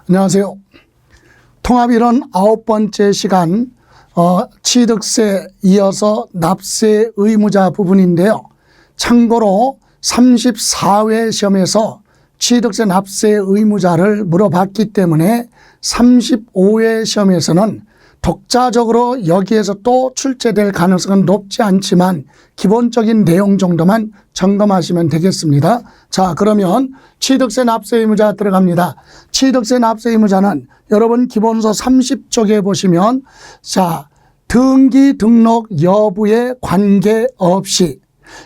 안녕하세요. 통합이론 9번째 시간 취득세 이어서 납세 의무자 부분인데요. 참고로 34회 시험에서 취득세 납세 의무자를 물어봤기 때문에 35회 시험에서는 독자적으로 여기에서 또 출제될 가능성은 높지 않지만 기본적인 내용 정도만 점검하시면 되겠습니다. 자, 그러면 취득세 납세 의무자 들어갑니다. 취득세 납세 의무자는 여러분 기본서 30쪽에 보시면 자, 등기 등록 여부에 관계없이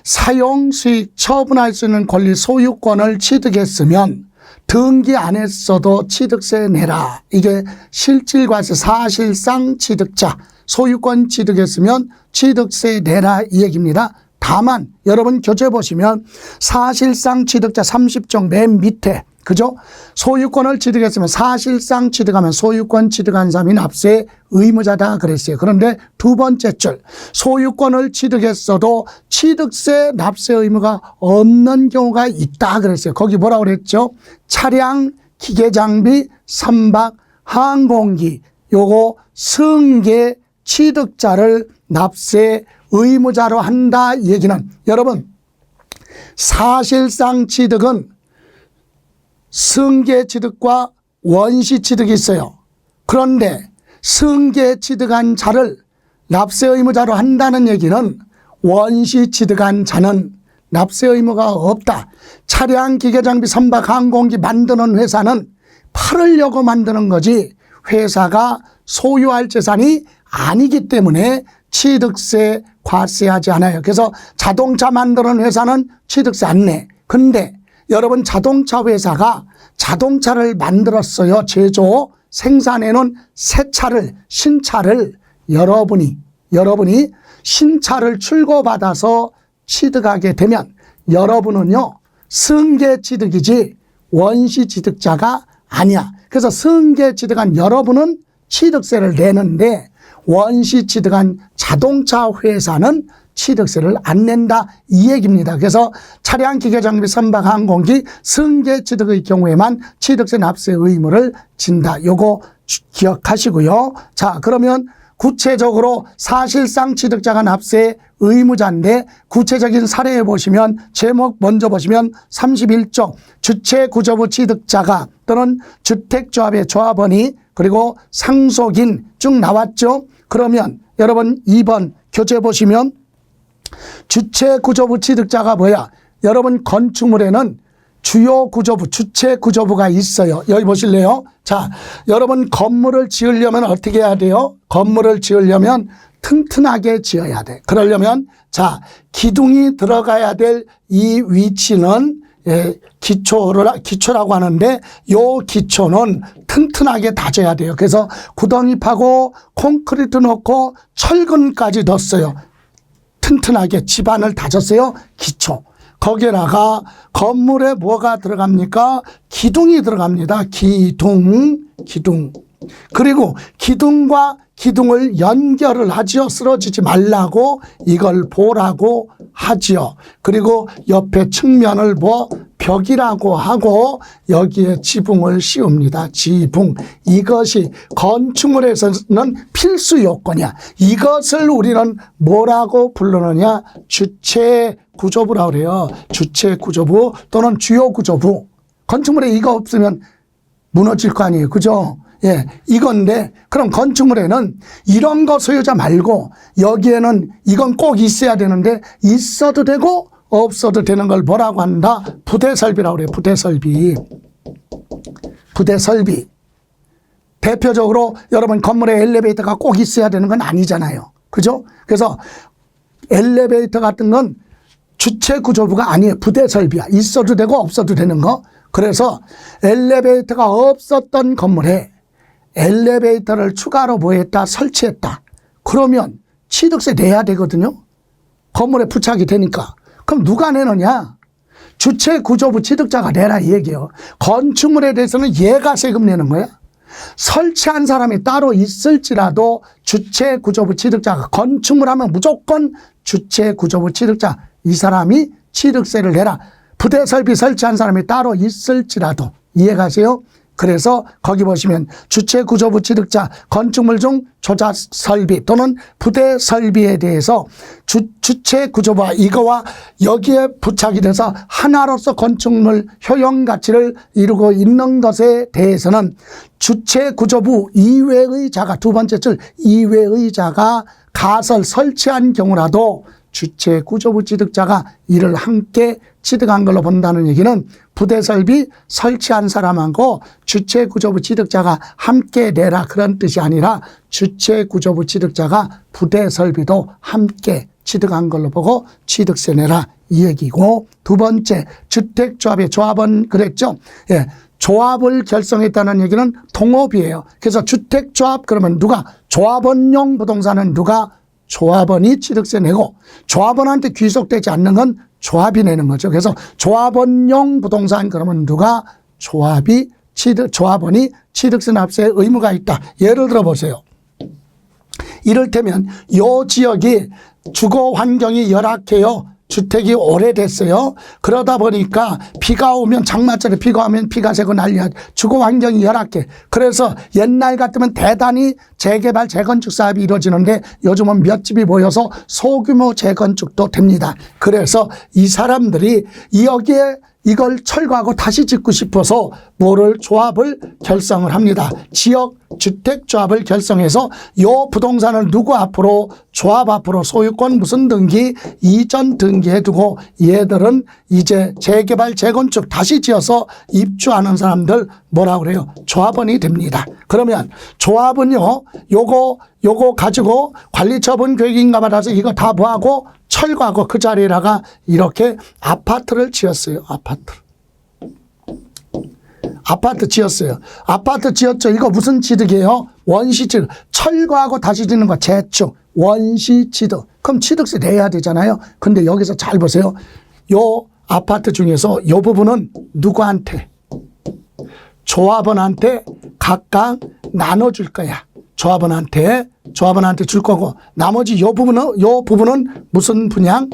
사용 수익 처분할 수 있는 권리 소유권을 취득했으면 등기 안 했어도 취득세 내라. 이게 실질과세 사실상 취득자 소유권 취득했으면 취득세 내라 이 얘기입니다. 다만 여러분 교재 보시면 사실상 취득자 30쪽 맨 밑에 그죠? 소유권을 취득했으면 사실상 취득하면 소유권 취득한 사람이 납세 의무자다 그랬어요. 그런데 두 번째 줄 소유권을 취득했어도 취득세 납세 의무가 없는 경우가 있다 그랬어요. 거기 뭐라고 그랬죠? 차량, 기계장비, 선박, 항공기 요거 승계 취득자를 납세 의무자로 한다 이 얘기는 여러분 사실상 취득은 승계 취득과 원시 취득이 있어요. 그런데 승계 취득한 자를 납세 의무자로 한다는 얘기는 원시 취득한 자는 납세 의무가 없다. 차량, 기계장비, 선박, 항공기 만드는 회사는 팔으려고 만드는 거지 회사가 소유할 재산이 아니기 때문에 취득세 과세하지 않아요. 그래서 자동차 만드는 회사는 취득세 안 내. 근데 여러분 자동차 회사가 자동차를 만들었어요. 제조 생산해놓은 새 차를 신차를 여러분이 신차를 출고받아서 취득하게 되면 여러분은요 승계 취득이지 원시 취득자가 아니야. 그래서 승계 취득한 여러분은 취득세를 내는데 원시 취득한 자동차 회사는 취득세를 안 낸다 이 얘기입니다. 그래서 차량, 기계장비, 선박, 항공기 승계 취득의 경우에만 취득세 납세 의무를 진다. 요거 기억하시고요. 자, 그러면 구체적으로 사실상 취득자가 납세 의무자인데 구체적인 사례에 보시면 제목 먼저 보시면 31쪽 주체구조부 취득자가 또는 주택조합의 조합원이 그리고 상속인 쭉 나왔죠. 그러면 여러분 2번 교재 보시면 주체구조부 취득자가 뭐야? 여러분 건축물에는 주요 구조부, 주체 구조부가 있어요. 여기 보실래요? 자, 여러분 건물을 지으려면 어떻게 해야 돼요? 건물을 지으려면 튼튼하게 지어야 돼. 그러려면 자, 기둥이 들어가야 될 이 위치는 기초라고 하는데 요 기초는 튼튼하게 다져야 돼요. 그래서 구덩이 파고 콘크리트 넣고 철근까지 넣었어요. 튼튼하게 집안을 다졌어요. 기초. 거기다가 건물에 뭐가 들어갑니까? 기둥이 들어갑니다. 기둥. 그리고 기둥과 기둥을 연결을 하지요. 쓰러지지 말라고 이걸 보라고 하지요. 그리고 옆에 측면을 벽이라고 하고 여기에 지붕을 씌웁니다. 지붕. 이것이 건축물에서는 필수 요건이야. 이것을 우리는 뭐라고 부르느냐? 주체구조부라고 그래요. 주체구조부 또는 주요구조부. 건축물에 이거 없으면 무너질 거 아니에요. 그죠? 예, 이건데 그럼 건축물에는 이런 거 소유자 말고 여기에는 이건 꼭 있어야 되는데 있어도 되고 없어도 되는 걸 뭐라고 한다? 부대설비라고 그래요. 부대설비. 대표적으로 여러분 건물에 엘리베이터가 꼭 있어야 되는 건 아니잖아요. 그죠? 그래서 엘리베이터 같은 건 주체구조부가 아니에요. 부대설비야. 있어도 되고 없어도 되는 거. 그래서 엘리베이터가 없었던 건물에 엘리베이터를 추가로 뭐했다? 설치했다. 그러면 취득세 내야 되거든요. 건물에 부착이 되니까. 그럼 누가 내느냐? 주체구조부 취득자가 내라 이 얘기예요. 건축물에 대해서는 얘가 세금 내는 거야. 설치한 사람이 따로 있을지라도 주체구조부 취득자가 건축물 하면 무조건 주체구조부 취득자 이 사람이 취득세를 내라. 부대설비 설치한 사람이 따로 있을지라도 이해가세요? 그래서 거기 보시면 주체 구조부 취득자 건축물 중 조작 설비 또는 부대 설비에 대해서 주체 구조부와 이거와 여기에 부착이 돼서 하나로서 건축물 효용 가치를 이루고 있는 것에 대해서는 주체 구조부 이외의 자가 두 번째 줄 이외의 자가 가설 설치한 경우라도 주체 구조부 취득자가 이를 함께 취득한 걸로 본다는 얘기는 부대 설비 설치한 사람하고 주체 구조부 취득자가 함께 내라 그런 뜻이 아니라 주체 구조부 취득자가 부대 설비도 함께 취득한 걸로 보고 취득세 내라 이 얘기고, 두 번째 주택조합의 조합은 그랬죠. 예, 조합을 결성했다는 얘기는 통업이에요. 그래서 주택조합 그러면 누가 조합원용 부동산은 누가 조합원이 취득세 내고 조합원한테 귀속되지 않는 건 조합이 내는 거죠. 그래서 조합원용 부동산 그러면 누가 조합원이 취득세 납세의 의무가 있다. 예를 들어 보세요. 이를테면 요 지역이 주거 환경이 열악해요. 주택이 오래됐어요. 그러다 보니까 비가 오면 장마철에 비가 오면 비가 새고 난리야. 주거 환경이 열악해. 그래서 옛날 같으면 대단히 재개발 재건축 사업이 이루어지는데 요즘은 몇 집이 모여서 소규모 재건축도 됩니다. 그래서 이 사람들이 여기에 이걸 철거하고 다시 짓고 싶어서 조합을 결성을 합니다. 지역 주택조합을 결성해서 요 부동산을 누구 앞으로 조합 앞으로 소유권 무슨 등기 이전 등기해 두고 얘들은 이제 재개발 재건축 다시 지어서 입주하는 사람들 뭐라고 그래요? 조합원이 됩니다. 그러면 조합은요 요거 가지고 관리처분 계획인가 받아서 이거 다 뭐하고 철거하고 그 자리에다가 이렇게 아파트를 지었어요. 아파트 지었어요. 아파트 지었죠. 이거 무슨 취득이에요? 원시 취득. 철거하고 다시 짓는 거 재축. 원시 취득. 그럼 취득세 내야 되잖아요. 근데 여기서 잘 보세요. 요 아파트 중에서 요 부분은 누구한테? 조합원한테 각각 나눠줄 거야. 조합원한테 줄 거고 나머지 요 부분은 무슨 분양?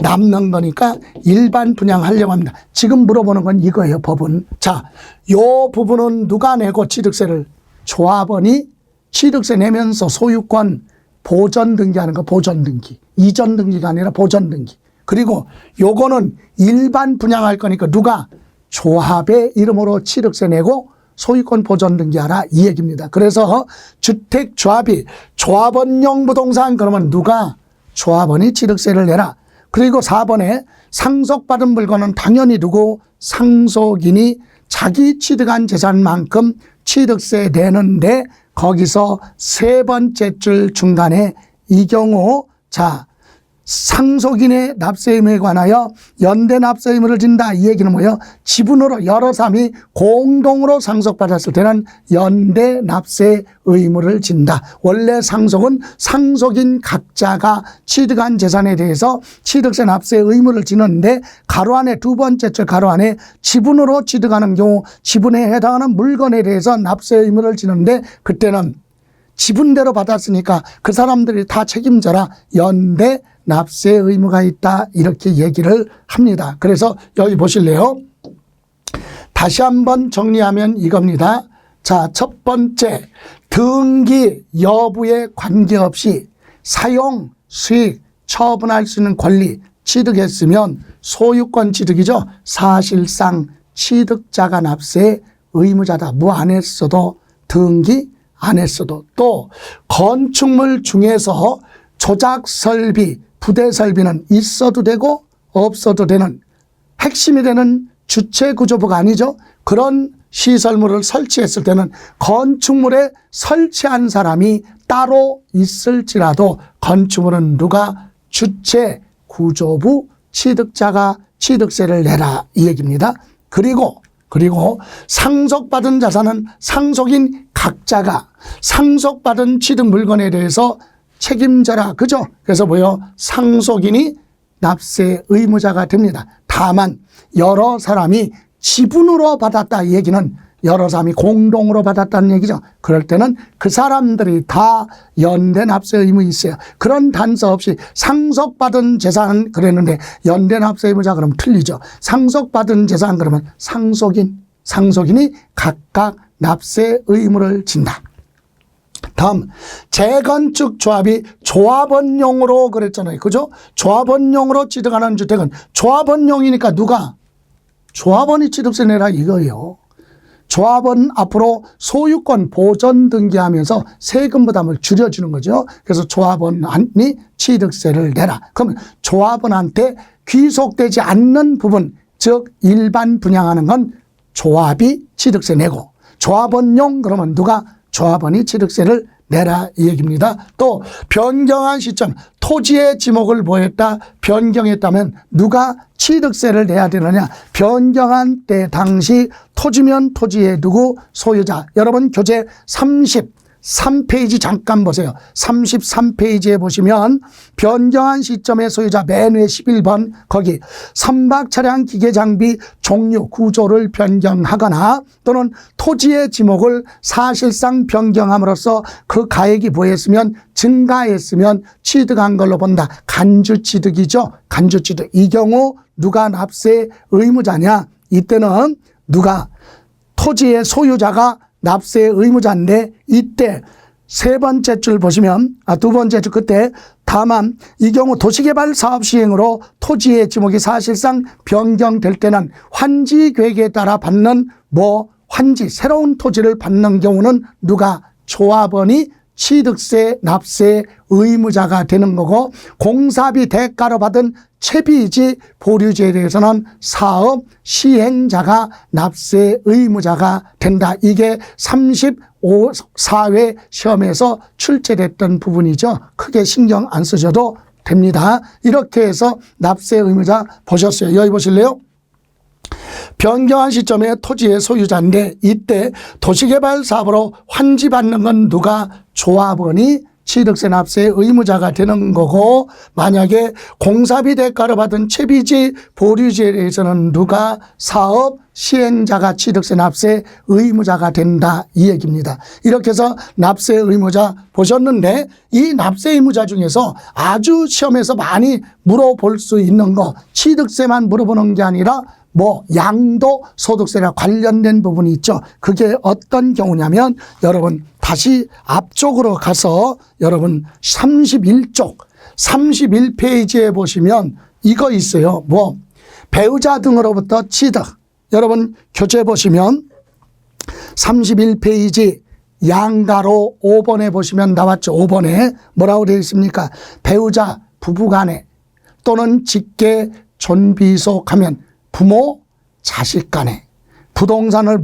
남는 거니까 일반 분양하려고 합니다. 지금 물어보는 건 이거예요, 법은. 자, 요 부분은 누가 내고 취득세를? 조합원이 취득세 내면서 소유권 보전 등기하는 거, 보전 등기. 이전 등기가 아니라 보전 등기. 그리고 요거는 일반 분양할 거니까 누가? 조합의 이름으로 취득세 내고 소유권 보전 등기하라 이 얘기입니다. 그래서 주택조합이 조합원용 부동산 그러면 누가? 조합원이 취득세를 내라. 그리고 4번에 상속받은 물건은 당연히 누구? 상속인이 자기 취득한 재산만큼 취득세 내는데 거기서 세 번째 줄 중간에 이 경우 자 상속인의 납세 의무에 관하여 연대 납세 의무를 진다. 이 얘기는 뭐예요? 지분으로 여러 사람이 공동으로 상속받았을 때는 연대 납세 의무를 진다. 원래 상속은 상속인 각자가 취득한 재산에 대해서 취득세 납세 의무를 지는데 가로 안에 두 번째 줄 가로 안에 지분으로 취득하는 경우 지분에 해당하는 물건에 대해서 납세 의무를 지는데 그때는 지분대로 받았으니까 그 사람들이 다 책임져라. 연대 납세 의무가 있다. 이렇게 얘기를 합니다. 그래서 여기 보실래요? 다시 한번 정리하면 이겁니다. 자, 첫 번째 등기 여부에 관계없이 사용, 수익, 처분할 수 있는 권리 취득했으면 소유권 취득이죠. 사실상 취득자가 납세 의무자다. 뭐 안 했어도 등기 안 했어도 또 건축물 중에서 조작 설비, 부대 설비는 있어도 되고 없어도 되는 핵심이 되는 주체 구조부가 아니죠. 그런 시설물을 설치했을 때는 건축물에 설치한 사람이 따로 있을지라도 건축물은 누가? 주체 구조부 취득자가 취득세를 내라 이 얘기입니다. 그리고 상속받은 자산은 상속인 각자가 상속받은 취득 물건에 대해서 책임져라. 그죠? 그래서 뭐요? 상속인이 납세 의무자가 됩니다. 다만 여러 사람이 지분으로 받았다 이 얘기는 여러 사람이 공동으로 받았다는 얘기죠. 그럴 때는 그 사람들이 다 연대 납세 의무 있어요. 그런 단서 없이 상속받은 재산 그랬는데 연대 납세 의무자 그러면 틀리죠. 상속받은 재산 그러면 상속인 상속인이 각각 납세 의무를 진다. 다음, 재건축 조합이 조합원용으로 그랬잖아요. 그죠? 조합원용으로 취득하는 주택은 조합원용이니까 누가? 조합원이 취득세 내라 이거예요. 조합원 앞으로 소유권 보전 등기하면서 세금 부담을 줄여주는 거죠. 그래서 조합원이 취득세를 내라. 그러면 조합원한테 귀속되지 않는 부분, 즉 일반 분양하는 건 조합이 취득세 내고, 조합원용 그러면 누가? 조합원이 취득세를 내라 이 얘기입니다. 또 변경한 시점, 토지의 지목을 뭐했다? 변경했다면 누가 취득세를 내야 되느냐? 변경한 때 당시 토지면 토지의 누구? 소유자. 여러분 교재 33페이지 잠깐 보세요. 33페이지에 보시면 변경한 시점의 소유자 맨 위에 11번 거기 선박 차량 기계 장비 종류 구조를 변경하거나 또는 토지의 지목을 사실상 변경함으로써 그 가액이 뭐했으면 증가했으면 취득한 걸로 본다. 간주취득이죠. 간주취득. 이 경우 누가 납세 의무자냐? 이때는 누가? 토지의 소유자가 납세 의무자인데 이때 세 번째 줄 보시면 두 번째 줄 그때 다만 이 경우 도시개발 사업 시행으로 토지의 지목이 사실상 변경될 때는 환지 계획에 따라 받는 환지 새로운 토지를 받는 경우는 누가? 조합원이 취득세 납세 의무자가 되는 거고 공사비 대가로 받은 채비지 보류지에 대해서는 사업 시행자가 납세 의무자가 된다. 이게 34회 시험에서 출제됐던 부분이죠. 크게 신경 안 쓰셔도 됩니다. 이렇게 해서 납세 의무자 보셨어요. 여기 보실래요? 변경한 시점에 토지의 소유자인데 이때 도시개발 사업으로 환지받는 건 누가? 조합원이 취득세 납세 의무자가 되는 거고 만약에 공사비 대가로 받은 채비지 보류지에 대해서는 누가? 사업 시행자가 취득세 납세 의무자가 된다 이 얘기입니다. 이렇게 해서 납세 의무자 보셨는데 이 납세 의무자 중에서 아주 시험에서 많이 물어볼 수 있는 거 취득세만 물어보는 게 아니라 양도소득세랑 관련된 부분이 있죠. 그게 어떤 경우냐면 여러분 다시 앞쪽으로 가서 여러분 31쪽 31페이지에 보시면 이거 있어요. 배우자 등으로부터 취득. 여러분 교재 보시면 31페이지 양가로 5번에 보시면 나왔죠. 5번에 뭐라고 되어 있습니까? 배우자 부부간에 또는 직계 존비속하면 부모 자식 간에 부동산을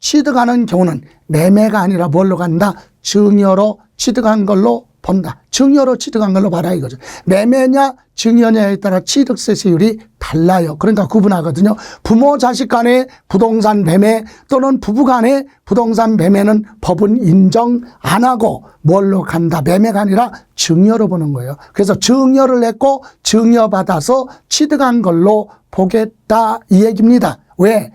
취득하는 경우는 매매가 아니라 뭘로 간다? 증여로 취득한 걸로 본다. 증여로 취득한 걸로 봐라 이거죠. 매매냐 증여냐에 따라 취득세 세율이 달라요. 그러니까 구분하거든요. 부모 자식 간의 부동산 매매 또는 부부 간의 부동산 매매는 법은 인정 안 하고 뭘로 간다? 매매가 아니라 증여로 보는 거예요. 그래서 증여를 했고 증여받아서 취득한 걸로 보겠다 이 얘기입니다. 왜?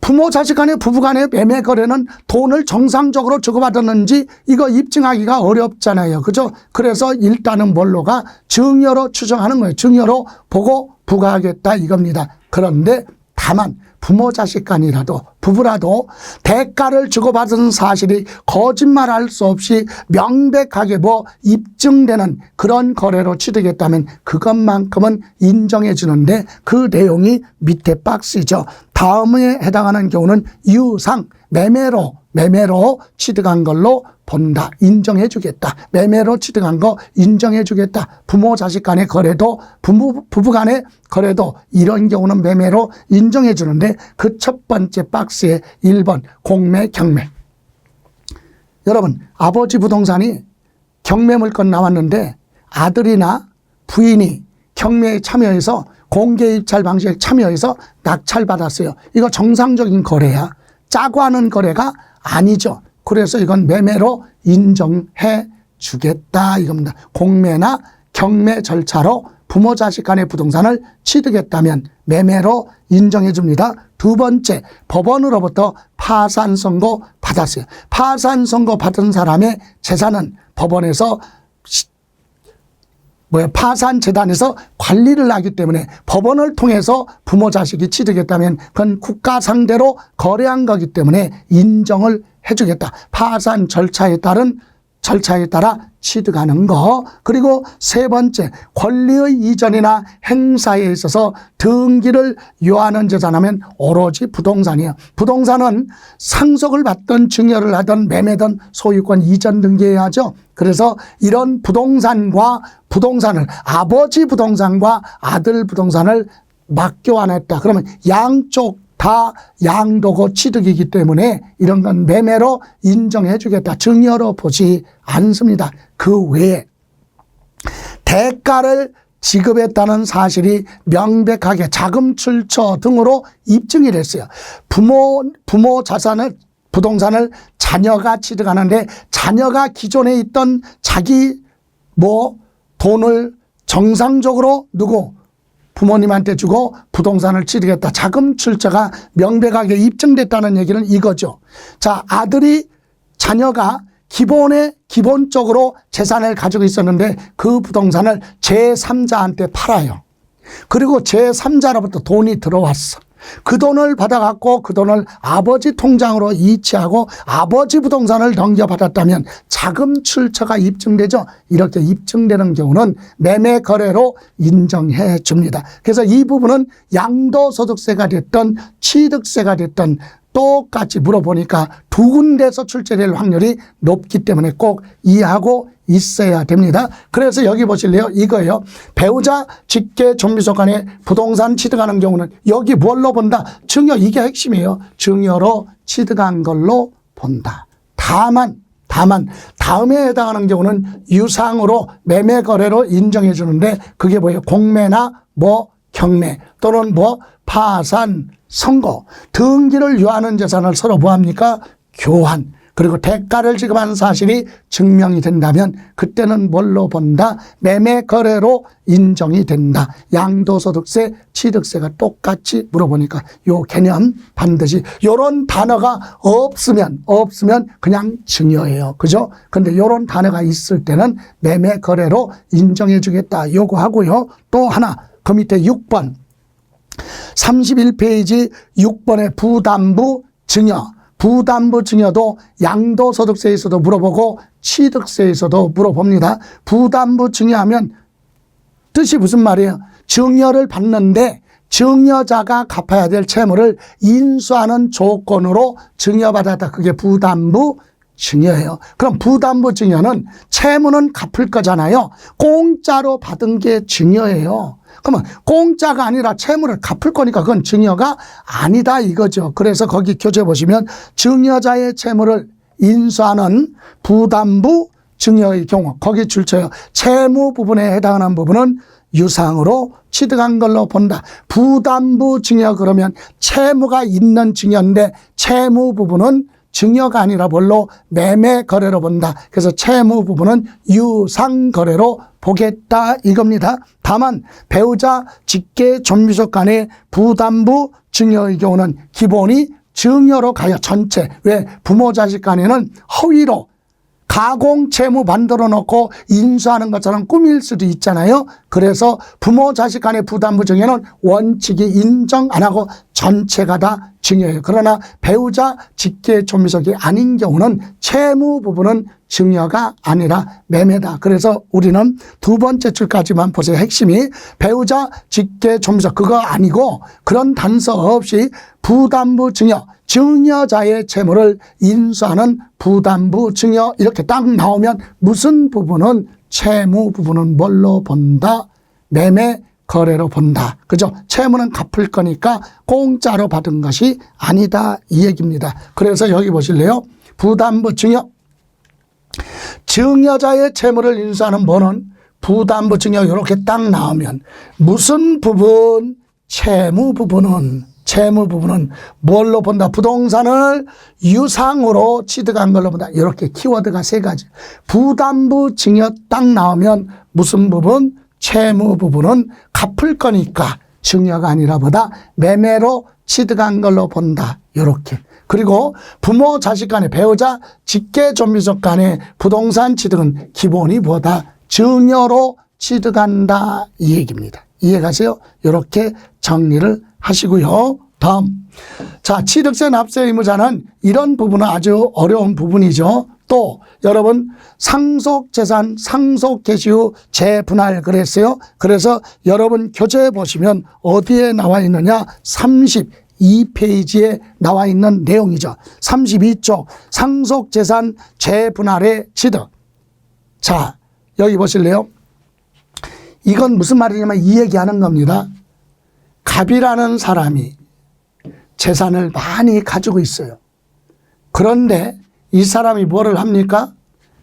부모 자식 간의 부부 간의 매매 거래는 돈을 정상적으로 주고받았는지 이거 입증하기가 어렵잖아요. 그죠? 그래서 일단은 뭘로 가? 증여로 추정하는 거예요. 증여로 보고 부과하겠다 이겁니다. 그런데 다만 부모 자식 간이라도 부부라도 대가를 주고받은 사실이 거짓말할 수 없이 명백하게 입증되는 그런 거래로 취득했다면 그것만큼은 인정해 주는데 그 내용이 밑에 박스죠. 다음에 해당하는 경우는 유상 매매로 취득한 걸로 본다. 인정해 주겠다. 매매로 취득한 거 인정해 주겠다. 부모 자식 간의 거래도 부부 간의 거래도 이런 경우는 매매로 인정해 주는데 그 첫 번째 박스에 1번 공매 경매. 여러분 아버지 부동산이 경매 물건 나왔는데 아들이나 부인이 경매에 참여해서 공개 입찰 방식에 참여해서 낙찰받았어요. 이거 정상적인 거래야. 짜고 하는 거래가 아니죠. 그래서 이건 매매로 인정해 주겠다 이겁니다. 공매나 경매 절차로 부모 자식 간의 부동산을 취득했다면 매매로 인정해 줍니다. 두 번째, 법원으로부터 파산 선고 받았어요. 파산 선고 받은 사람의 재산은 법원에서 파산재단에서 관리를 하기 때문에 법원을 통해서 부모 자식이 취득했다면 그건 국가 상대로 거래한 거기 때문에 인정을 해주겠다. 파산 절차에 따라 취득하는 거. 그리고 세 번째, 권리의 이전이나 행사에 있어서 등기를 요하는 재산하면 오로지 부동산이에요. 부동산은 상속을 받든 증여를 하든 매매든 소유권 이전 등기해야죠. 그래서 이런 부동산을 아버지 부동산과 아들 부동산을 맞교환했다. 그러면 양쪽 다 양도고 취득이기 때문에 이런 건 매매로 인정해 주겠다. 증여로 보지 않습니다. 그 외에 대가를 지급했다는 사실이 명백하게 자금 출처 등으로 입증이 됐어요. 부모 자산을 부동산을 자녀가 취득하는데 자녀가 기존에 있던 자기 돈을 정상적으로 부모님한테 주고 부동산을 취득했다. 자금 출처가 명백하게 입증됐다는 얘기는 이거죠. 자, 자녀가 기본적으로 재산을 가지고 있었는데 그 부동산을 제3자한테 팔아요. 그리고 제3자로부터 돈이 들어왔어. 그 돈을 받아갖고 그 돈을 아버지 통장으로 이체하고 아버지 부동산을 넘겨받았다면 자금 출처가 입증되죠. 이렇게 입증되는 경우는 매매 거래로 인정해 줍니다. 그래서 이 부분은 양도소득세가 됐든 취득세가 됐든 똑같이 물어보니까 두 군데에서 출제될 확률이 높기 때문에 꼭 이해하고 있어야 됩니다. 그래서 여기 보실래요? 이거예요. 배우자 직계 존비속 간에 부동산 취득하는 경우는 여기 뭘로 본다? 증여. 이게 핵심이에요. 증여로 취득한 걸로 본다. 다만 다음에 해당하는 경우는 유상으로 매매 거래로 인정해 주는데 그게 뭐예요? 공매나 경매 또는 파산, 선고, 등기를 요하는 재산을 서로 뭐합니까? 교환. 그리고 대가를 지급한 사실이 증명이 된다면 그때는 뭘로 본다? 매매 거래로 인정이 된다. 양도소득세, 취득세가 똑같이 물어보니까 요 개념 반드시 요런 단어가 없으면 그냥 증여예요. 그죠? 근데 요런 단어가 있을 때는 매매 거래로 인정해 주겠다. 요거 하고요. 또 하나 그 밑에 6번 31페이지 6번의 부담부 증여. 부담부 증여도 양도소득세에서도 물어보고 취득세에서도 물어봅니다. 부담부 증여하면 뜻이 무슨 말이에요? 증여를 받는데 증여자가 갚아야 될 채무를 인수하는 조건으로 증여받았다. 그게 부담부 증여예요. 그럼 부담부 증여는 채무는 갚을 거잖아요. 공짜로 받은 게 증여예요. 그러면 공짜가 아니라 채무를 갚을 거니까 그건 증여가 아니다 이거죠. 그래서 거기 교재 보시면 증여자의 채무를 인수하는 부담부 증여의 경우 거기 줄쳐요. 채무 부분에 해당하는 부분은 유상으로 취득한 걸로 본다. 부담부 증여 그러면 채무가 있는 증여인데 채무 부분은 증여가 아니라 뭘로? 매매 거래로 본다. 그래서 채무 부분은 유상 거래로 보겠다 이겁니다. 다만 배우자 직계 존비속 간의 부담부 증여의 경우는 기본이 증여로 가요. 전체. 왜? 부모 자식 간에는 허위로 가공 채무 만들어 놓고 인수하는 것처럼 꾸밀 수도 있잖아요. 그래서 부모 자식 간의 부담부 증여는 원칙이 인정 안 하고 전체가 다 증여예요. 그러나 배우자 직계 존비속이 아닌 경우는 채무 부분은 증여가 아니라 매매다. 그래서 우리는 두 번째 줄까지만 보세요. 핵심이 배우자 직계 존비속 그거 아니고 그런 단서 없이 부담부 증여, 증여자의 채무를 인수하는 부담부 증여 이렇게 딱 나오면 무슨 부분은 채무 부분은 뭘로 본다? 매매 거래로 본다. 그죠? 채무는 갚을 거니까 공짜로 받은 것이 아니다 이 얘기입니다. 그래서 여기 보실래요? 부담부 증여. 증여자의 채무를 인수하는 뭐는 부담부 증여 이렇게 딱 나오면 무슨 부분? 채무 부분은 뭘로 본다? 부동산을 유상으로 취득한 걸로 본다. 이렇게 키워드가 세 가지. 부담부 증여 딱 나오면 무슨 부분? 채무 부분은 갚을 거니까 증여가 아니라 보다 매매로 취득한 걸로 본다. 이렇게. 그리고 부모 자식 간의 배우자 직계 존비속 간의 부동산 취득은 기본이 뭐다? 증여로 취득한다 이 얘기입니다. 이해가세요? 이렇게 정리를 하시고요. 다음, 자, 취득세 납세 의무자는 이런 부분은 아주 어려운 부분이죠. 또 여러분 상속재산 상속 개시 후 재분할 그랬어요. 그래서 여러분 교재에 보시면 어디에 나와 있느냐, 32페이지에 나와 있는 내용이죠. 32쪽 상속재산 재분할의 취득. 자, 여기 보실래요? 이건 무슨 말이냐면 이 얘기하는 겁니다. 갑이라는 사람이 재산을 많이 가지고 있어요. 그런데 이 사람이 뭐를 합니까?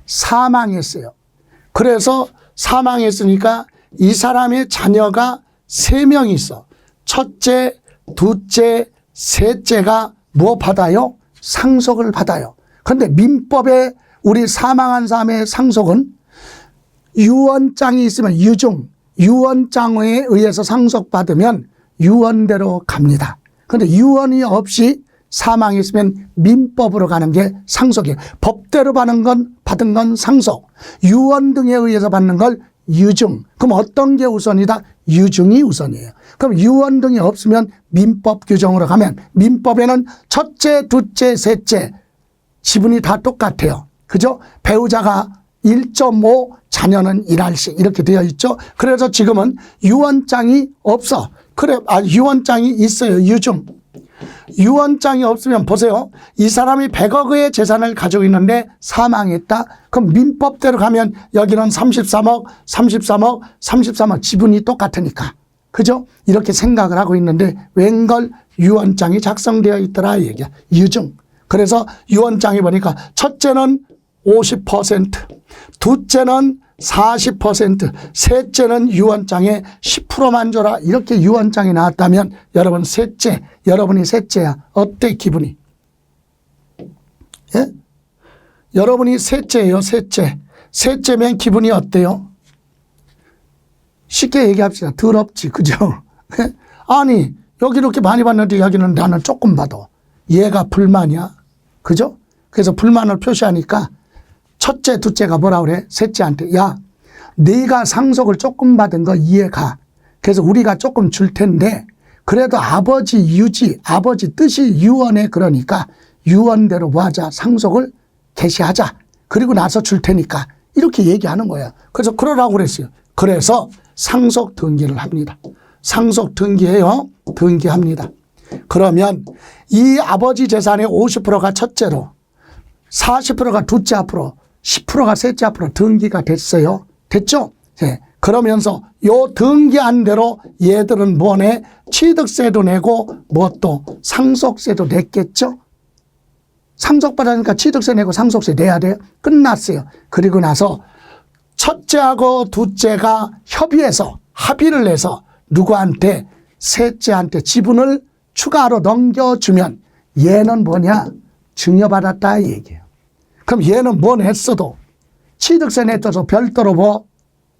사망했어요. 그래서 사망했으니까 이 사람의 자녀가 3명이 있어. 첫째, 둘째, 셋째가 뭐 받아요? 상속을 받아요. 그런데 민법에 우리 사망한 사람의 상속은 유언장이 있으면 유언장에 의해서 상속받으면 유언대로 갑니다. 그런데 유언이 없이 사망했으면 민법으로 가는 게 상속이에요. 법대로 받은 건 상속, 유언 등에 의해서 받는 걸 유증. 그럼 어떤 게 우선이다? 유증이 우선이에요. 그럼 유언 등이 없으면 민법 규정으로 가면 민법에는 첫째, 둘째, 셋째 지분이 다 똑같아요. 그죠? 배우자가 1.5, 자녀는 1알씩 이렇게 되어 있죠. 그래서 지금은 유언장이 없어. 그래, 유언장이 있어요. 유증. 유언장이 없으면 보세요. 이 사람이 100억의 재산을 가지고 있는데 사망했다. 그럼 민법대로 가면 여기는 33억, 33억, 33억 지분이 똑같으니까. 그죠? 이렇게 생각을 하고 있는데 웬걸 유언장이 작성되어 있더라 이 얘기야. 유증. 그래서 유언장에 보니까 첫째는 50%, 둘째는 40%, 셋째는 유언장에 10%만 줘라. 이렇게 유언장이 나왔다면 여러분 셋째, 여러분이 셋째야. 어때 기분이? 예? 여러분이 셋째예요. 셋째. 셋째면 기분이 어때요? 쉽게 얘기합시다. 더럽지. 그죠? 아니 여기 이렇게 많이 받는데 여기는 나는 조금 받아. 얘가 불만이야. 그죠? 그래서 불만을 표시하니까 첫째, 둘째가 뭐라 그래? 셋째한테 야, 네가 상속을 조금 받은 거 이해가. 그래서 우리가 조금 줄 텐데 그래도 아버지 유지, 아버지 뜻이 유언해. 그러니까 유언대로 뭐 하자? 상속을 개시하자. 그리고 나서 줄 테니까 이렇게 얘기하는 거야. 그래서 그러라고 그랬어요. 그래서 상속 등기를 합니다. 상속 등기해요. 등기합니다. 그러면 이 아버지 재산의 50%가 첫째로, 40%가 둘째 앞으로, 10%가 셋째 앞으로 등기가 됐어요. 됐죠? 네. 그러면서 요 등기한 대로 얘들은 뭐네? 취득세도 내고 뭐 또 상속세도 냈겠죠? 상속받으니까 취득세 내고 상속세 내야 돼요. 끝났어요. 그리고 나서 첫째하고 둘째가 협의해서 합의를 내서 누구한테? 셋째한테 지분을 추가로 넘겨주면 얘는 뭐냐? 증여받았다 이 얘기예요. 그럼 얘는 뭐 냈어도 취득세 냈어도 별도로 뭐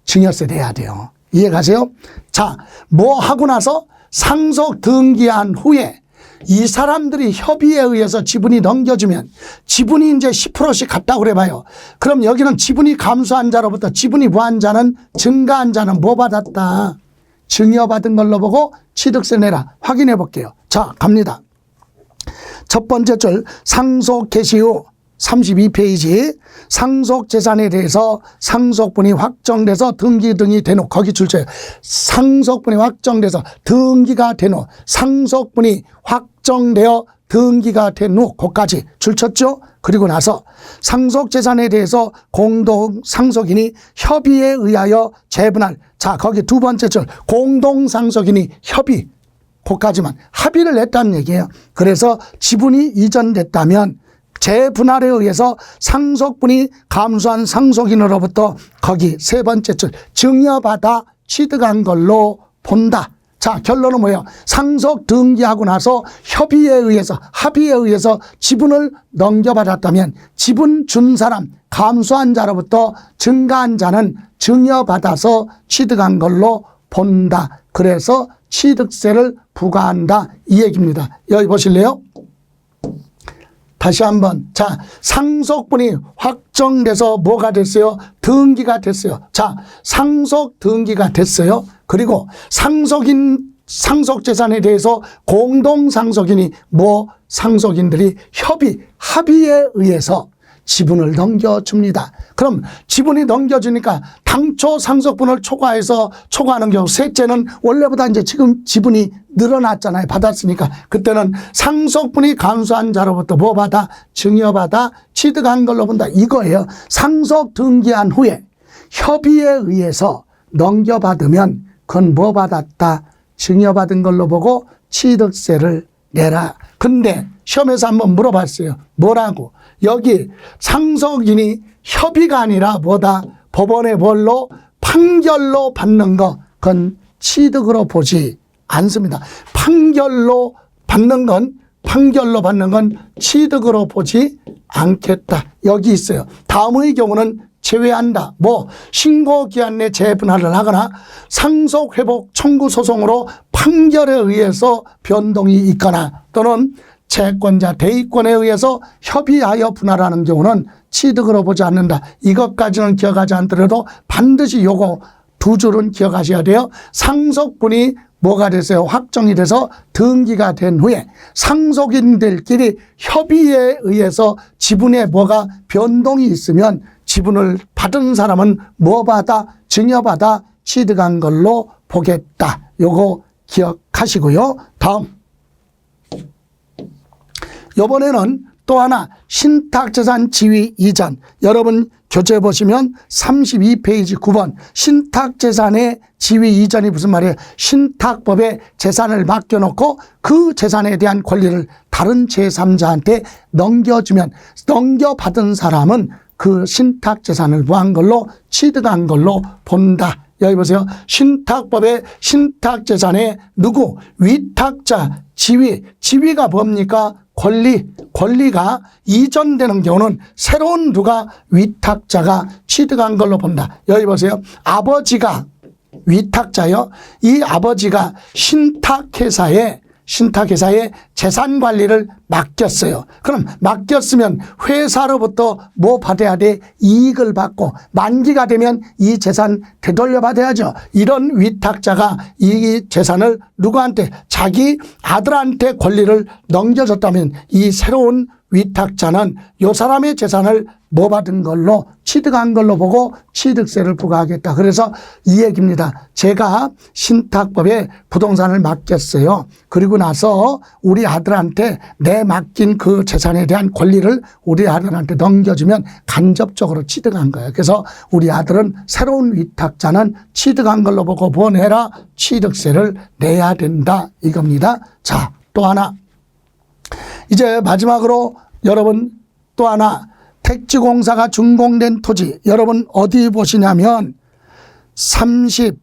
증여세 내야 돼요. 이해가세요? 자, 뭐 하고 나서 상속 등기한 후에 이 사람들이 협의에 의해서 지분이 넘겨주면 지분이 이제 10%씩 갔다고 그래봐요. 그럼 여기는 지분이 감소한 자로부터 지분이 무한 자는 증가한 자는 뭐 받았다? 증여받은 걸로 보고 취득세 내라. 확인해 볼게요. 자, 갑니다. 첫 번째 줄 상속 개시 후 32페이지 상속 재산에 대해서 상속분이 확정돼서 등기 등이 된 후 거기 줄쳐요. 상속분이 확정돼서 등기가 된 후 상속분이 확정되어 등기가 된 후 거기까지 줄쳤죠. 그리고 나서 상속 재산에 대해서 공동 상속인이 협의에 의하여 재분할. 자, 거기 두 번째 줄 공동 상속인이 협의. 거기까지만 합의를 냈다는 얘기예요. 그래서 지분이 이전됐다면 재분할에 의해서 상속분이 감소한 상속인으로부터 거기 세 번째 줄 증여받아 취득한 걸로 본다. 자, 결론은 뭐예요? 상속 등기하고 나서 협의에 의해서 합의에 의해서 지분을 넘겨받았다면 지분 준 사람 감소한 자로부터 증가한 자는 증여받아서 취득한 걸로 본다. 그래서 취득세를 부과한다 이 얘기입니다. 여기 보실래요? 다시 한번. 자, 상속분이 확정돼서 뭐가 됐어요? 등기가 됐어요. 자, 상속 등기가 됐어요. 그리고 상속재산에 대해서 공동상속인이 상속인들이 합의에 의해서 지분을 넘겨줍니다. 그럼 지분이 넘겨주니까 당초 상속분을 초과하는 경우 셋째는 원래보다 이제 지금 지분이 늘어났잖아요. 받았으니까. 그때는 상속분이 감소한 자로부터 받아? 증여받아 취득한 걸로 본다. 이거예요. 상속 등기한 후에 협의에 의해서 넘겨받으면 그건 받았다? 증여받은 걸로 보고 취득세를 내라. 근데 시험에서 한번 물어봤어요. 뭐라고? 여기 상속인이 협의가 아니라 법원의 판결로 받는 거, 그건 취득으로 보지 않습니다. 판결로 받는 건 취득으로 보지 않겠다. 여기 있어요. 다음의 경우는 제외한다. 신고기한 내 재분할을 하거나 상속회복 청구 소송으로 판결에 의해서 변동이 있거나 또는 채권자 대의권에 의해서 협의하여 분할하는 경우는 취득으로 보지 않는다. 이것까지는 기억하지 않더라도 반드시 요거 두 줄은 기억하셔야 돼요. 상속분이 됐어요? 확정이 돼서 등기가 된 후에 상속인들끼리 협의에 의해서 지분에 변동이 있으면 지분을 받은 사람은 받아? 증여받아 취득한 걸로 보겠다. 요거 기억하시고요. 다음. 이번에는 또 하나 신탁재산 지위 이전. 여러분 교재 보시면 32페이지 9번 신탁재산의 지위 이전이 무슨 말이에요? 신탁법에 재산을 맡겨놓고 그 재산에 대한 권리를 다른 제3자한테 넘겨받은 사람은 그 신탁재산을 뭐한 걸로? 취득한 걸로 본다. 여기 보세요. 신탁법의 신탁재산에 위탁자, 지위가 뭡니까? 권리가 이전되는 경우는 새로운 위탁자가 취득한 걸로 본다. 여기 보세요. 아버지가 위탁자요. 이 아버지가 신탁회사에 재산 관리를 맡겼어요. 그럼 맡겼으면 회사로부터 받아야 돼? 이익을 받고 만기가 되면 이 재산 되돌려 받아야죠. 이런 위탁자가 이 재산을 누구한테? 자기 아들한테 권리를 넘겨줬다면 이 새로운 위탁자는 이 사람의 재산을 받은 걸로 취득한 걸로 보고 취득세를 부과하겠다. 그래서 이 얘기입니다. 제가 신탁법에 부동산을 맡겼어요. 그리고 나서 우리 아들한테 내 맡긴 그 재산에 대한 권리를 우리 아들한테 넘겨주면 간접적으로 취득한 거예요. 그래서 우리 아들은 새로운 위탁자는 취득한 걸로 보고 보내라. 취득세를 내야 된다. 이겁니다. 자, 또 하나. 이제 마지막으로 여러분 또 하나. 택지공사가 준공된 토지. 여러분 어디 보시냐면 32페이지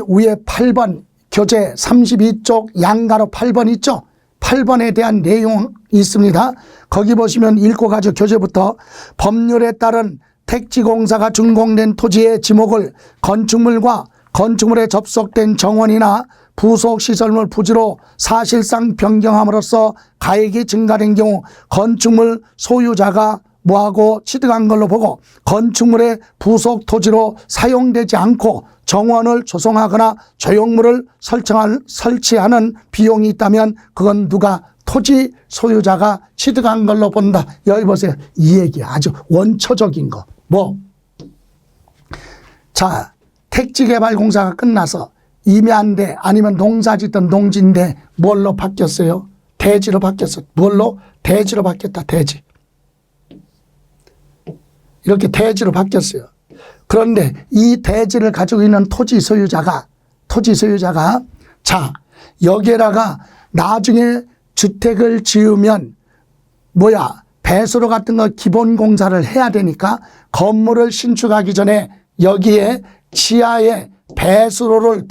위에 8번 교재 32쪽 양가로 8번 있죠. 8번에 대한 내용 있습니다. 거기 보시면 읽고 가죠. 교재부터. 법률에 따른 택지공사가 준공된 토지의 지목을 건축물과 건축물에 접속된 정원이나 부속시설물 부지로 사실상 변경함으로써 가액이 증가된 경우 건축물 소유자가 취득한 걸로 보고 건축물의 부속 토지로 사용되지 않고 정원을 조성하거나 조형물을 설치하는 비용이 있다면 그건 토지 소유자가 취득한 걸로 본다. 여기 보세요. 이 얘기 아주 원초적인 거. 자, 택지개발공사가 끝나서 임야인데 아니면 농사짓던 농지인데 뭘로 바뀌었어요? 대지로 바뀌었어. 뭘로? 대지로 바뀌었다. 대지. 이렇게 대지로 바뀌었어요. 그런데 이 대지를 가지고 있는 토지 소유자가 자, 여기에다가 나중에 주택을 지으면 배수로 같은 거 기본 공사를 해야 되니까 건물을 신축하기 전에 여기에 지하에 배수로를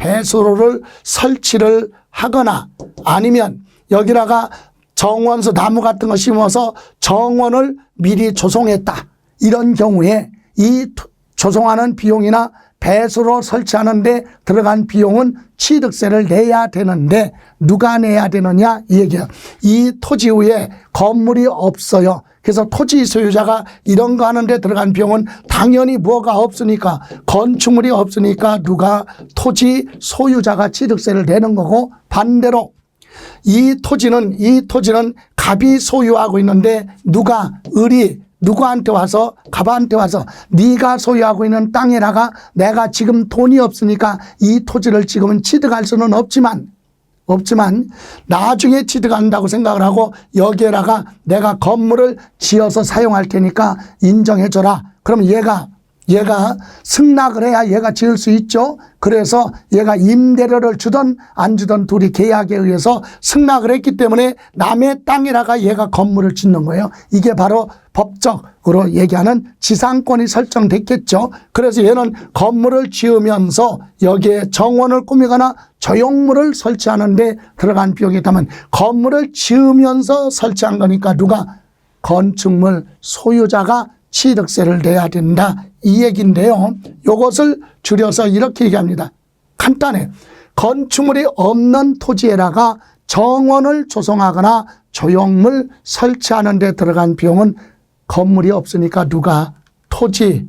설치를 하거나 아니면 여기다가 정원수 나무 같은 거 심어서 정원을 미리 조성했다. 이런 경우에 이 조성하는 비용이나 배수로 설치하는데 들어간 비용은 취득세를 내야 되는데 누가 내야 되느냐 이 얘기예요. 이 토지 위에 건물이 없어요. 그래서 토지 소유자가 이런 거 하는데 들어간 비용은 당연히 뭐가 없으니까, 건축물이 없으니까 누가, 토지 소유자가 취득세를 내는 거고, 반대로 이 토지는 갑이 소유하고 있는데 누가, 을이 누구한테 와서, 갑한테 와서 네가 소유하고 있는 땅에다가 내가 지금 돈이 없으니까 이 토지를 지금은 취득할 수는 없지만 나중에 취득한다고 생각을 하고 여기에다가 내가 건물을 지어서 사용할 테니까 인정해줘라. 그럼 얘가 승낙을 해야 얘가 지을 수 있죠. 그래서 얘가 임대료를 주던 안 주던 둘이 계약에 의해서 승낙을 했기 때문에 남의 땅에다가 얘가 건물을 짓는 거예요. 이게 바로 법적으로 얘기하는 지상권이 설정됐겠죠. 그래서 얘는 건물을 지으면서 여기에 정원을 꾸미거나 조형물을 설치하는데 들어간 비용이 있다면 건물을 지으면서 설치한 거니까 누가, 건축물 소유자가 취득세를 내야 된다 이 얘기인데요. 이것을 줄여서 이렇게 얘기합니다. 간단해. 건축물이 없는 토지에다가 정원을 조성하거나 조형물 설치하는 데 들어간 비용은 건물이 없으니까 누가, 토지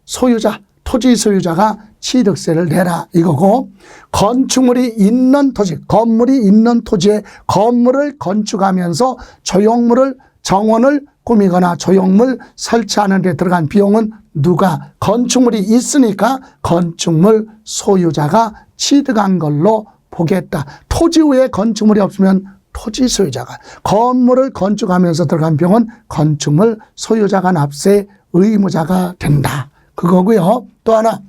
소유자가 취득세를 내라 이거고, 건축물이 있는 토지, 건물이 있는 토지에 건물을 건축하면서 정원을 꾸미거나 조형물 설치하는 데 들어간 비용은 누가, 건축물이 있으니까 건축물 소유자가 취득한 걸로 보겠다. 토지 위에 건축물이 없으면 토지 소유자가, 건물을 건축하면서 들어간 비용은 건축물 소유자가 납세 의무자가 된다 그거고요. 또 하나,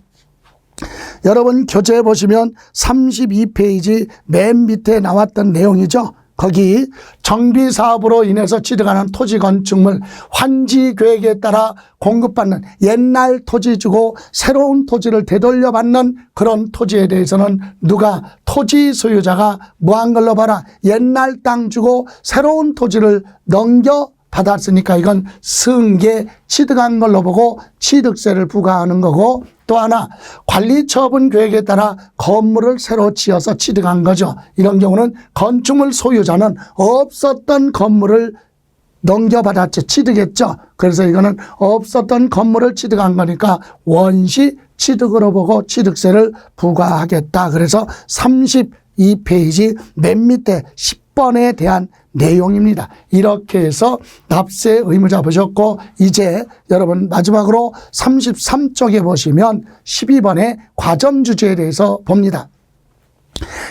여러분 교재에 보시면 32페이지 맨 밑에 나왔던 내용이죠. 거기 정비사업으로 인해서 취득하는 토지 건축물 환지 계획에 따라 공급받는, 옛날 토지 주고 새로운 토지를 되돌려받는 그런 토지에 대해서는 누가, 토지 소유자가 뭐 한 걸로 봐라, 옛날 땅 주고 새로운 토지를 넘겨받았으니까 이건 승계 취득한 걸로 보고 취득세를 부과하는 거고, 또 하나 관리처분 계획에 따라 건물을 새로 지어서 취득한 거죠. 이런 경우는 건축물 소유자는 없었던 건물을 넘겨받았죠. 취득했죠. 그래서 이거는 없었던 건물을 취득한 거니까 원시 취득으로 보고 취득세를 부과하겠다. 그래서 32페이지 맨 밑에 10번에 대한 내용입니다. 이렇게 해서 납세 의무자 보셨고, 이제 여러분 마지막으로 33쪽에 보시면 12번의 과점주주에 대해서 봅니다.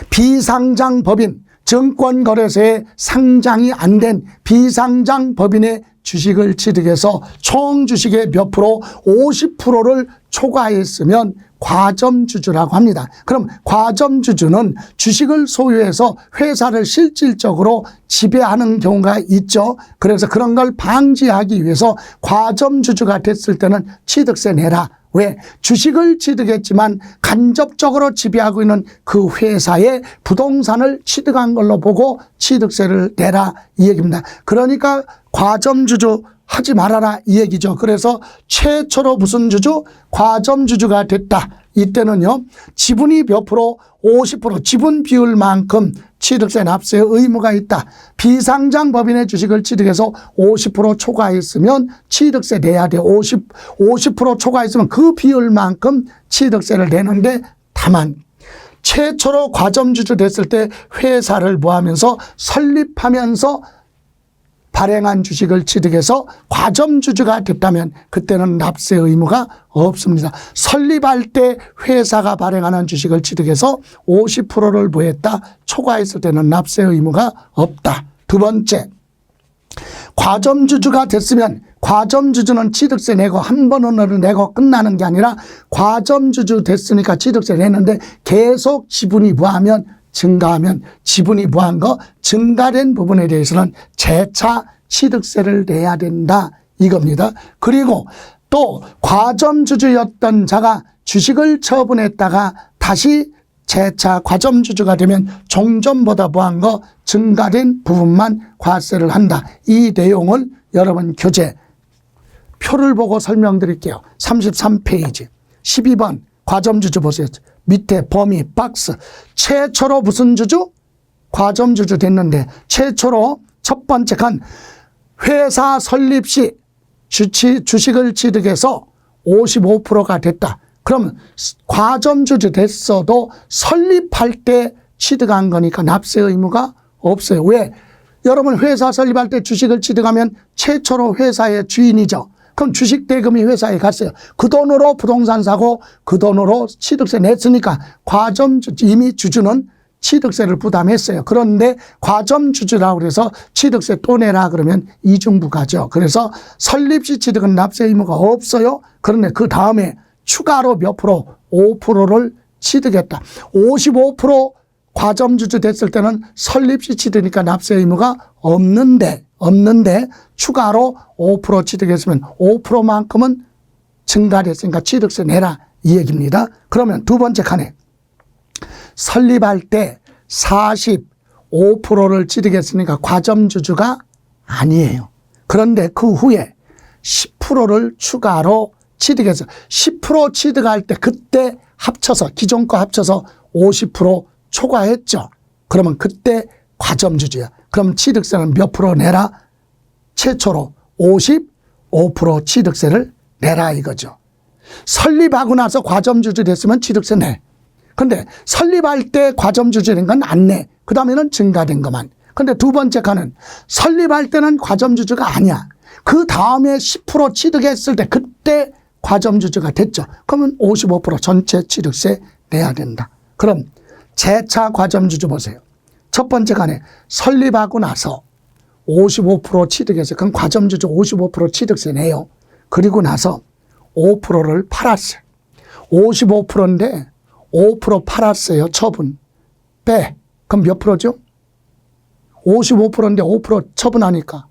비상장법인, 증권거래소에 상장이 안 된 비상장법인의 주식을 취득해서 총 주식의 몇 프로, 50%를 초과했으면 과점주주라고 합니다. 그럼 과점주주는 주식을 소유해서 회사를 실질적으로 지배하는 경우가 있죠. 그래서 그런 걸 방지하기 위해서 과점주주가 됐을 때는 취득세 내라. 왜? 주식을 취득했지만 간접적으로 지배하고 있는 그 회사의 부동산을 취득한 걸로 보고 취득세를 내라 이 얘기입니다. 그러니까 과점주주 하지 말아라 이 얘기죠. 그래서 최초로 무슨 주주? 과점주주가 됐다. 이때는요, 지분이 몇 프로? 50% 지분 비율만큼 취득세 납세 의무가 있다. 비상장법인의 주식을 취득해서 50% 초과했으면 취득세 내야 돼. 50% 초과했으면 그 비율만큼 취득세를 내는데, 다만 최초로 과점주주 됐을 때 회사를 뭐 하면서 설립하면서 발행한 주식을 취득해서 과점주주가 됐다면 그때는 납세 의무가 없습니다. 설립할 때 회사가 발행하는 주식을 취득해서 50%를 뭐했다? 초과했을 때는 납세 의무가 없다. 두 번째, 과점주주가 됐으면, 과점주주는 취득세 내고 한 번으로 내고 끝나는 게 아니라 과점주주 됐으니까 취득세 내는데 계속 지분이 뭐하면, 증가하면, 지분이 뭐한 거 증가된 부분에 대해서는 재차 취득세를 내야 된다 이겁니다. 그리고 또 과점주주였던 자가 주식을 처분했다가 다시 재차 과점주주가 되면 종전보다 뭐한 거 증가된 부분만 과세를 한다. 이 내용을 여러분 교재 표를 보고 설명드릴게요. 33페이지 12번 과점주주 보세요. 밑에 범위 박스. 최초로 무슨 주주? 과점주주 됐는데 최초로 첫 번째 칸 회사 설립 시 주식을 취득해서 55%가 됐다. 그러면 과점주주 됐어도 설립할 때 취득한 거니까 납세 의무가 없어요. 왜? 여러분 회사 설립할 때 주식을 취득하면 최초로 회사의 주인이죠. 그럼 주식 대금이 회사에 갔어요. 그 돈으로 부동산 사고 그 돈으로 취득세 냈으니까 과점주주 이미 주주는 취득세를 부담했어요. 그런데 과점주주라고 해서 취득세 또 내라 그러면 이중부가죠. 그래서 설립 시 취득은 납세 의무가 없어요. 그런데 그 다음에 추가로 몇 프로? 5%를 취득했다. 55% 과점주주 됐을 때는 설립 시 취득이니까 납세 의무가 없는데 추가로 5% 취득했으면 5%만큼은 증가됐으니까 취득세 내라 이 얘기입니다. 그러면 두 번째 칸에 설립할 때 45%를 취득했으니까 과점주주가 아니에요. 그런데 그 후에 10%를 추가로 취득해서 10% 취득할 때 그때 합쳐서 기존 거 합쳐서 50% 초과했죠. 그러면 그때 과점주주야. 그럼 취득세는 몇 프로 내라? 최초로 55% 취득세를 내라 이거죠. 설립하고 나서 과점주주 됐으면 취득세 내. 근데 설립할 때 과점주주 된 건 안 내. 그 다음에는 증가된 것만. 근데 두 번째 칸은 설립할 때는 과점주주가 아니야. 그 다음에 10% 취득했을 때 그때 과점주주가 됐죠. 그러면 55% 전체 취득세 내야 된다. 그럼 재차 과점주주 보세요. 첫 번째 칸에 설립하고 나서 55% 취득해서 그럼 과점주주 55% 취득세 내요. 그리고 나서 5%를 팔았어요. 55%인데 5% 팔았어요. 처분. 빼. 그럼 몇 프로죠? 55%인데 5% 처분하니까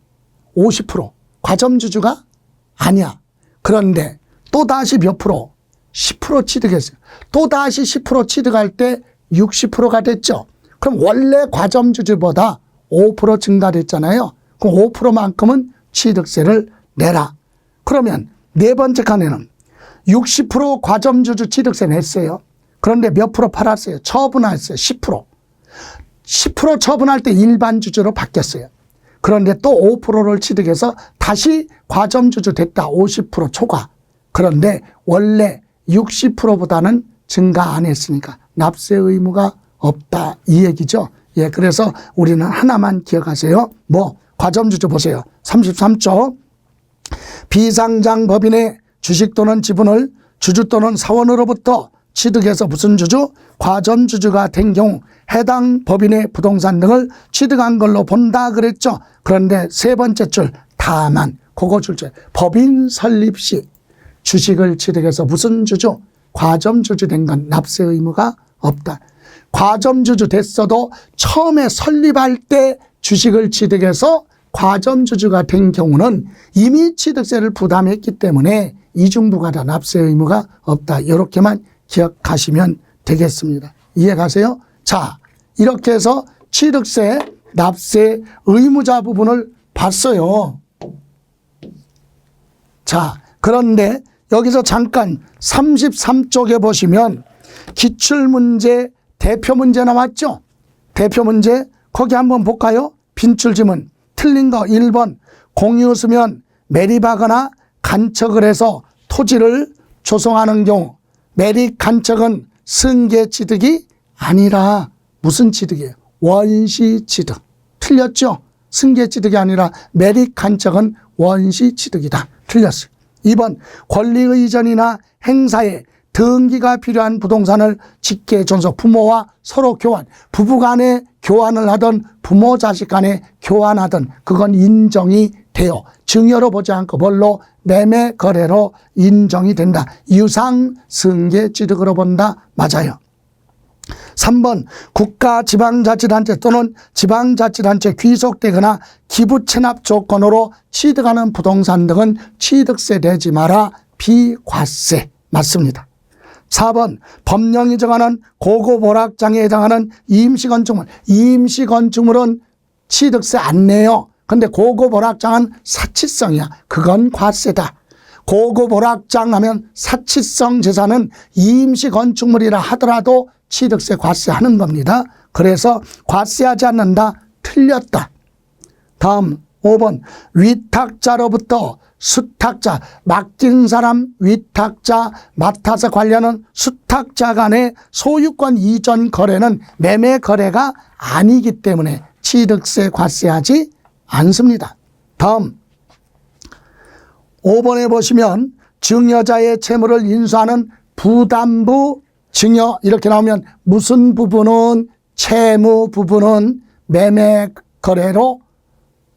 50%. 과점주주가 아니야. 그런데 또 다시 몇 프로? 10% 취득했어요. 또 다시 10% 취득할 때 60%가 됐죠. 그럼 원래 과점주주보다 5% 증가됐잖아요. 그럼 5%만큼은 취득세를 내라. 그러면 네 번째 칸에는 60% 과점주주 취득세 냈어요. 그런데 몇 프로 팔았어요? 처분했어요. 10%. 10% 처분할 때 일반 주주로 바뀌었어요. 그런데 또 5%를 취득해서 다시 과점주주 됐다. 50% 초과. 그런데 원래 60%보다는 증가 안 했으니까 납세 의무가 없다. 이 얘기죠. 예, 그래서 우리는 하나만 기억하세요. 과점주주 보세요. 33조. 비상장 법인의 주식 또는 지분을 주주 또는 사원으로부터 취득해서 무슨 주주? 과점주주가 된 경우 해당 법인의 부동산 등을 취득한 걸로 본다 그랬죠. 그런데 세 번째 줄 다만 그거 줄줄 법인 설립 시 주식을 취득해서 무슨 주주? 과점주주 된 건 납세 의무가 없다. 과점주주 됐어도 처음에 설립할 때 주식을 취득해서 과점주주가 된 경우는 이미 취득세를 부담했기 때문에 이중부가다 납세 의무가 없다. 이렇게만 기억하시면 되겠습니다. 이해가세요? 자, 이렇게 해서 취득세, 납세 의무자 부분을 봤어요. 자, 그런데 여기서 잠깐 33쪽에 보시면 기출문제, 대표문제 나왔죠? 대표문제 거기 한번 볼까요? 빈출지문 틀린 거 1번 공유수면 매립하거나 간척을 해서 토지를 조성하는 경우 매립 간척은 승계취득이 아니라 무슨 취득이에요? 원시취득. 틀렸죠? 승계취득이 아니라 매립 간척은 원시취득이다. 틀렸어요. 2번 권리의 이전이나 행사에 등기가 필요한 부동산을 직계 존속 부모와 서로 교환, 부부간에 교환을 하든 부모 자식 간에 교환하든 그건 인정이 돼요. 증여로 보지 않고 뭘로? 매매 거래로 인정이 된다. 유상 승계 취득으로 본다. 맞아요. 3번 국가 지방자치단체 또는 지방자치단체 귀속되거나 기부 체납 조건으로 취득하는 부동산 등은 취득세 내지 마라. 비과세. 맞습니다. 4번 법령이 정하는 고급 오락장에 해당하는 임시건축물. 임시건축물은 취득세 안 내요. 근데 고급 오락장은 사치성이야. 그건 과세다. 고급 오락장 하면 사치성 재산은 임시 건축물이라 하더라도 취득세 과세하는 겁니다. 그래서 과세하지 않는다. 틀렸다. 다음 5번 위탁자로부터 수탁자, 맡긴 사람 위탁자, 맡아서 관리하는 수탁자 간의 소유권 이전 거래는 매매 거래가 아니기 때문에 취득세 과세하지 않습니다. 다음 5번에 보시면 증여자의 채무를 인수하는 부담부 증여 이렇게 나오면 무슨 부분은 채무 부분은 매매 거래로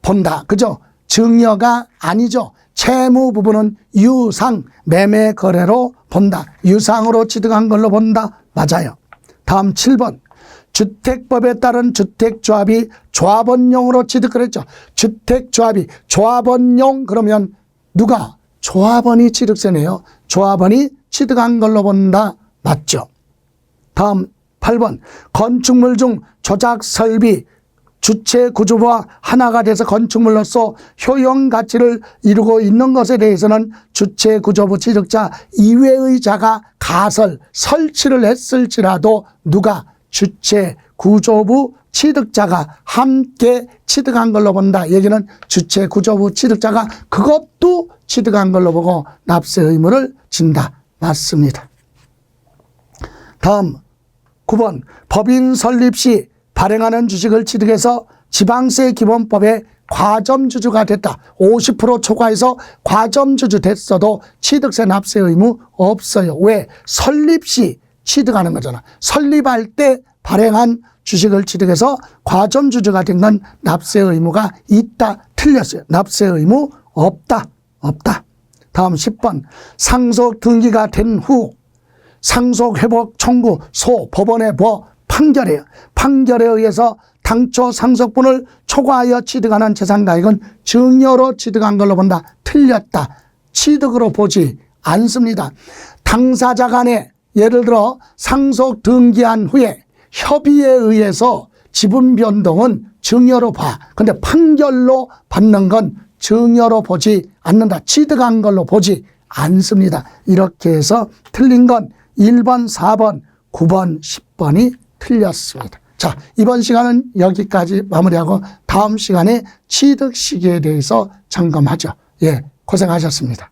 본다. 그죠? 증여가 아니죠. 채무 부분은 유상, 매매 거래로 본다. 유상으로 취득한 걸로 본다. 맞아요. 다음 7번. 주택법에 따른 주택조합이 조합원용으로 취득을 했죠. 주택조합이 조합원용 그러면 누가? 조합원이 취득세네요. 조합원이 취득한 걸로 본다. 맞죠. 다음 8번. 건축물 중 조작 설비 주체 구조부와 하나가 돼서 건축물로서 효용 가치를 이루고 있는 것에 대해서는 주체 구조부 취득자 이외의 자가 가설, 설치를 했을지라도 누가? 주체 구조부 취득자가 함께 취득한 걸로 본다. 얘기는 주체 구조부 취득자가 그것도 취득한 걸로 보고 납세 의무를 진다. 맞습니다. 다음 9번. 법인 설립 시 발행하는 주식을 취득해서 지방세 기본법에 과점주주가 됐다. 50% 초과해서 과점주주 됐어도 취득세 납세 의무 없어요. 왜? 설립 시 취득하는 거잖아. 설립할 때 발행한 주식을 취득해서 과점주주가 된 건 납세 의무가 있다. 틀렸어요. 납세 의무 없다. 없다. 다음 10번. 상속 등기가 된 후 상속 회복 청구 소 법원의 판결이에요. 판결에 의해서 당초 상속분을 초과하여 취득하는 재산가액은 증여로 취득한 걸로 본다. 틀렸다. 취득으로 보지 않습니다. 당사자 간에 예를 들어 상속 등기한 후에 협의에 의해서 지분 변동은 증여로 봐. 근데 판결로 받는 건 증여로 보지 않는다. 취득한 걸로 보지 않습니다. 이렇게 해서 틀린 건 1번, 4번, 9번, 10번이 틀렸습니다. 자, 이번 시간은 여기까지 마무리하고 다음 시간에 취득 시기에 대해서 점검하죠. 예, 고생하셨습니다.